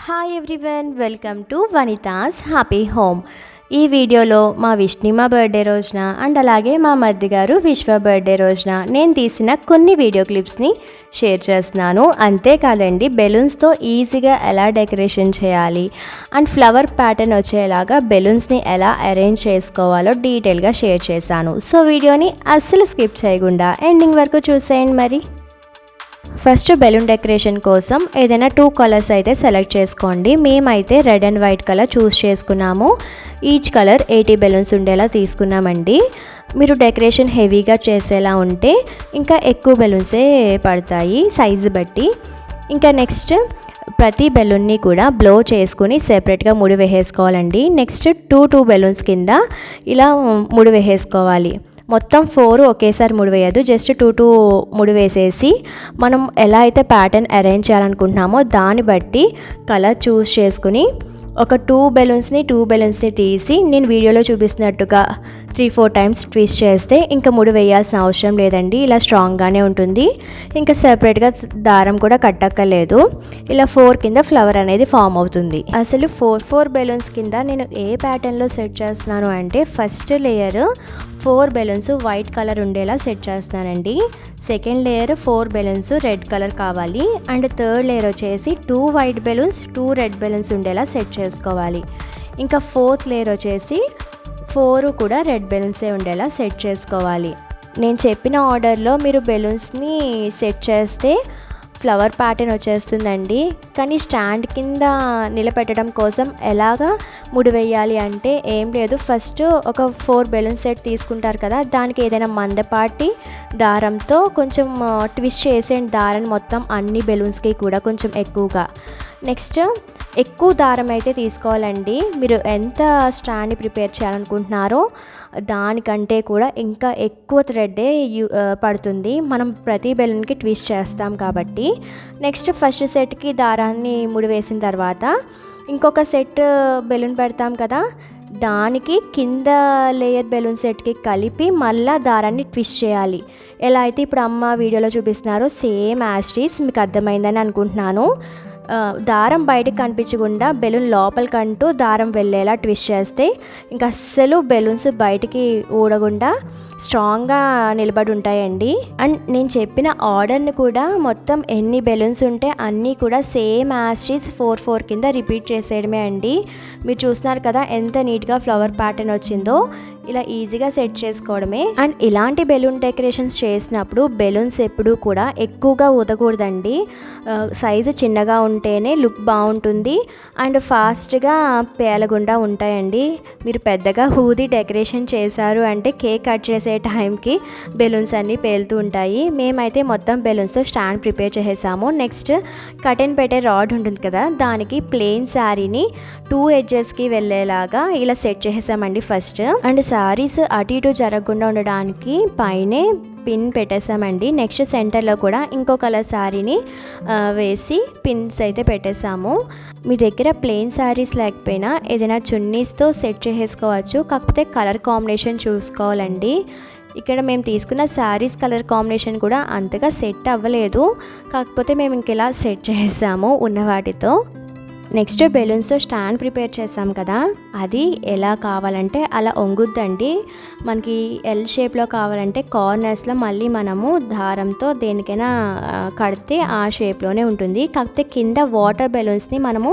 Hi everyone, welcome to Vanitha's happy home. ఈ వీడియోలో మా విష్ణిమ బర్త్డే రోజున అండ్ అలాగే మా మరిది గారు విశ్వ బర్త్డే రోజున నేను తీసిన కొన్ని వీడియో క్లిప్స్ని షేర్ చేస్తున్నాను. అంతేకాదండి, బెలూన్స్తో ఈజీగా ఎలా డెకరేషన్ చేయాలి అండ్ ఫ్లవర్ ప్యాటర్న్ వచ్చేలాగా బెలూన్స్ని ఎలా అరేంజ్ చేసుకోవాలో డీటెయిల్గా షేర్ చేశాను. సో వీడియోని అస్సలు స్కిప్ చేయకుండా ఎండింగ్ వరకు చూసేయండి. మరి ఫస్ట్ బెలూన్ డెకరేషన్ కోసం ఏదైనా 2 కలర్స్ అయితే సెలెక్ట్ చేసుకోండి. మేమైతే red and white colour choose చేసుకున్నాము. ఈచ్ కలర్ 80 బెలూన్స్ ఉండేలా తీసుకున్నామండి. మీరు డెకరేషన్ హెవీగా చేసేలా ఉంటే ఇంకా ఎక్కువ బెలూన్సే పడతాయి సైజు బట్టి. ఇంకా నెక్స్ట్ ప్రతి బెలూన్ని కూడా బ్లో చేసుకుని సెపరేట్గా ముడి వేసేసుకోవాలండి. నెక్స్ట్ 2 బెలూన్స్ కింద ఇలా ముడి వేసేసుకోవాలి. మొత్తం 4 ఒకేసారి ముడి వేయద్దు, జస్ట్ 2 ముడి వేసేసి మనం ఎలా అయితే ప్యాటర్న్ అరేంజ్ చేయాలనుకుంటున్నామో దాన్ని బట్టి కలర్ చూస్ చేసుకుని ఒక 2 బెలూన్స్ని తీసి నేను వీడియోలో చూపిస్తున్నట్టుగా 3-4 టైమ్స్ ట్విస్ట్ చేస్తే ఇంకా ముడి వేయాల్సిన అవసరం లేదండి. ఇలా స్ట్రాంగ్గానే ఉంటుంది. ఇంకా సెపరేట్గా దారం కూడా కట్టక్కర్లేదు. ఇలా 4 కింద ఫ్లవర్ అనేది ఫామ్ అవుతుంది. అసలు 4 బెలూన్స్ కింద నేను ఏ ప్యాటర్న్లో సెట్ చేస్తున్నాను అంటే, first layer 4 balloons white colour ఉండేలా సెట్ చేస్తానండి. Second layer 4 balloons red colour కావాలి. అండ్ థర్డ్ లేయర్ వచ్చేసి 2 వైట్ బెలూన్స్ 2 రెడ్ బెలూన్స్ ఉండేలా సెట్ చేసుకోవాలి. ఇంకా ఫోర్త్ లేయర్ వచ్చేసి 4 కూడా రెడ్ బెలూన్సే ఉండేలా సెట్ చేసుకోవాలి. నేను చెప్పిన ఆర్డర్లో మీరు బెలూన్స్ని సెట్ చేస్తే ఫ్లవర్ ప్యాటర్న్ వచ్చేస్తుందండి. కానీ స్టాండ్ కింద నిలబెట్టడం కోసం ఎలాగా ముడి వేయాలి అంటే ఏం లేదు, ఫస్ట్ ఒక 4 బెలూన్ సెట్ తీసుకుంటారు కదా, దానికి ఏదైనా మందపాటి దారంతో కొంచెం ట్విస్ట్ చేసేయండి దారాన్ని మొత్తం అన్ని బెలూన్స్కి కూడా కొంచెం ఎక్కువగా. నెక్స్ట్ ఎక్కువ దారం అయితే తీసుకోవాలండి. మీరు ఎంత స్టాండ్ని ప్రిపేర్ చేయాలనుకుంటున్నారో దానికంటే కూడా ఇంకా ఎక్కువ థ్రెడ్డే పడుతుంది, మనం ప్రతి బెలూన్కి ట్విస్ట్ చేస్తాం కాబట్టి. నెక్స్ట్ ఫస్ట్ సెట్కి దారాన్ని ముడి వేసిన తర్వాత ఇంకొక సెట్ బెలూన్ పెడతాం కదా, దానికి కింద లేయర్ బెలూన్ సెట్కి కలిపి మళ్ళీ దారాన్ని ట్విస్ట్ చేయాలి. ఎలా అయితే ఇప్పుడు అమ్మ వీడియోలో చూపిస్తున్నారో సేమ్ యాస్టీస్. మీకు అర్థమైందని అనుకుంటున్నాను. దారం బయటకు కనిపించకుండా బెలూన్ లోపలికంటూ దారం వెళ్ళేలా ట్విస్ట్ చేస్తే ఇంకా అస్సలు బెలూన్స్ బయటికి ఊడకుండా స్ట్రాంగ్గా నిలబడి ఉంటాయండి. అండ్ నేను చెప్పిన ఆర్డర్ని కూడా మొత్తం ఎన్ని బెలూన్స్ ఉంటే అన్నీ కూడా సేమ్ యాస్టీస్ 4 కింద రిపీట్ చేసేయడమే అండి. మీరు చూస్తున్నారు కదా ఎంత నీట్గా ఫ్లవర్ ప్యాటర్న్ వచ్చిందో. ఇలా ఈజీగా సెట్ చేసుకోవడమే. అండ్ ఇలాంటి బెలూన్ డెకరేషన్స్ చేసినప్పుడు బెలూన్స్ ఎప్పుడూ కూడా ఎక్కువగా ఊదకూడదండి. సైజు చిన్నగా ఉంటేనే లుక్ బాగుంటుంది అండ్ ఫాస్ట్గా పేలకుండా ఉంటాయండి. మీరు పెద్దగా ఊది డెకరేషన్ చేశారు అంటే కేక్ కట్ చేసే టైంకి బెలూన్స్ అన్నీ పేలుతూ ఉంటాయి. మేమైతే మొత్తం బెలూన్స్తో స్టాండ్ ప్రిపేర్ చేసేసాము. నెక్స్ట్ కటన్ పెట్టే రాడ్ ఉంటుంది కదా, దానికి ప్లెయిన్ శారీని 2 ఎడ్జెస్కి వెళ్ళేలాగా ఇలా సెట్ చేసేసామండి ఫస్ట్. అండ్ శారీస్ అటు ఇటు జరగకుండా ఉండడానికి పైనే పిన్ పెట్టేసామండి. నెక్స్ట్ సెంటర్లో కూడా ఇంకో కలర్ శారీని వేసి పిన్స్ అయితే పెట్టేసాము. మీ దగ్గర ప్లెయిన్ శారీస్ లేకపోయినా ఏదైనా చున్నీస్తో సెట్ చేసేసుకోవచ్చు, కాకపోతే కలర్ కాంబినేషన్ చూసుకోవాలండి. ఇక్కడ మేము తీసుకున్న శారీస్ కలర్ కాంబినేషన్ కూడా అంతగా సెట్ అవ్వలేదు, కాకపోతే మేము ఇంకెలా సెట్ చేసాము ఉన్న వాటితో. నెక్స్ట్ బెలూన్స్తో స్టాండ్ ప్రిపేర్ చేసాం కదా, అది ఎలా కావాలంటే అలా వంగుద్దండి. మనకి ఎల్ షేప్లో కావాలంటే కార్నర్స్లో మళ్ళీ మనము దారంతో దేనికైనా కడితే ఆ షేప్లోనే ఉంటుంది. కాకపోతే కింద వాటర్ బెలూన్స్ని మనము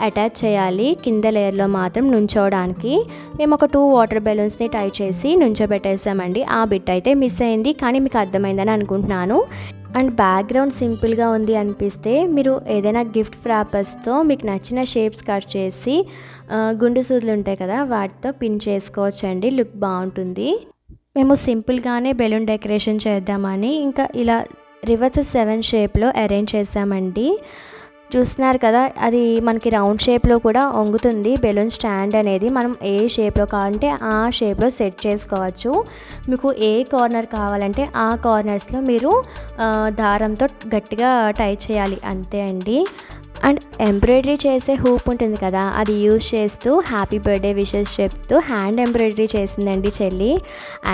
అటాచ్ చేయాలి కింద లేయర్లో మాత్రం నుంచోవడానికి. మేము ఒక 2 వాటర్ బెలూన్స్ని టై చేసి నుంచోబెట్టేసామండి. ఆ బిట్ అయితే మిస్ అయింది, కానీ మీకు అర్థమైందని అనుకుంటున్నాను. అండ్ బ్యాక్గ్రౌండ్ సింపుల్గా ఉంది అనిపిస్తే మీరు ఏదైనా గిఫ్ట్ ఫ్రాపర్స్తో మీకు నచ్చిన షేప్స్ కట్ చేసి గుండు సూదులు ఉంటాయి కదా వాటితో పిన్ చేసుకోవచ్చు అండి, లుక్ బాగుంటుంది. మేము సింపుల్గానే బెలూన్ డెకరేషన్ చేద్దామని ఇంకా ఇలా రివర్స్ 7 షేప్లో అరేంజ్ చేసామండి. చూస్తున్నారు కదా, అది మనకి రౌండ్ షేప్లో కూడా వంగుతుంది బెలూన్ స్టాండ్ అనేది. మనం ఏ షేప్లో కావాలంటే ఆ షేప్లో సెట్ చేసుకోవచ్చు. మీకు ఏ కార్నర్ కావాలంటే ఆ కార్నర్స్లో మీరు దారంతో గట్టిగా టై చేయాలి, అంతే అండి. అండ్ ఎంబ్రాయిడరీ చేసే హూప్ ఉంటుంది కదా, అది యూజ్ చేస్తూ హ్యాపీ బర్త్డే విషెస్ చెప్తూ హ్యాండ్ ఎంబ్రాయిడరీ చేసిందండి చెల్లి.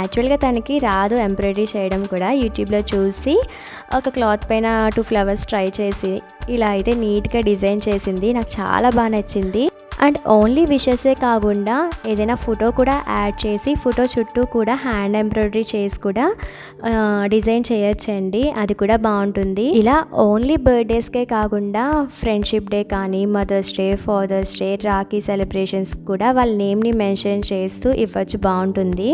యాక్చువల్గా తనకి రాదు ఎంబ్రాయిడరీ చేయడం కూడా, యూట్యూబ్లో చూసి ఒక క్లాత్ పైన 2 ఫ్లవర్స్ ట్రై చేసి ఇలా అయితే నీట్గా డిజైన్ చేసింది. నాకు చాలా బాగా నచ్చింది. అండ్ ఓన్లీ విషెసే కాకుండా ఏదైనా ఫోటో కూడా యాడ్ చేసి ఫోటో చుట్టూ కూడా హ్యాండ్ ఎంబ్రాయిడరీ చేసి కూడా డిజైన్ చేయొచ్చండి, అది కూడా బాగుంటుంది. ఇలా ఓన్లీ బర్త్డేస్కే కాకుండా ఫ్రెండ్షిప్ డే కానీ, mother's day, father's day, Rakhi celebrations కూడా వాళ్ళ నేమ్ని మెన్షన్ చేస్తూ ఇవ్వచ్చు, బాగుంటుంది.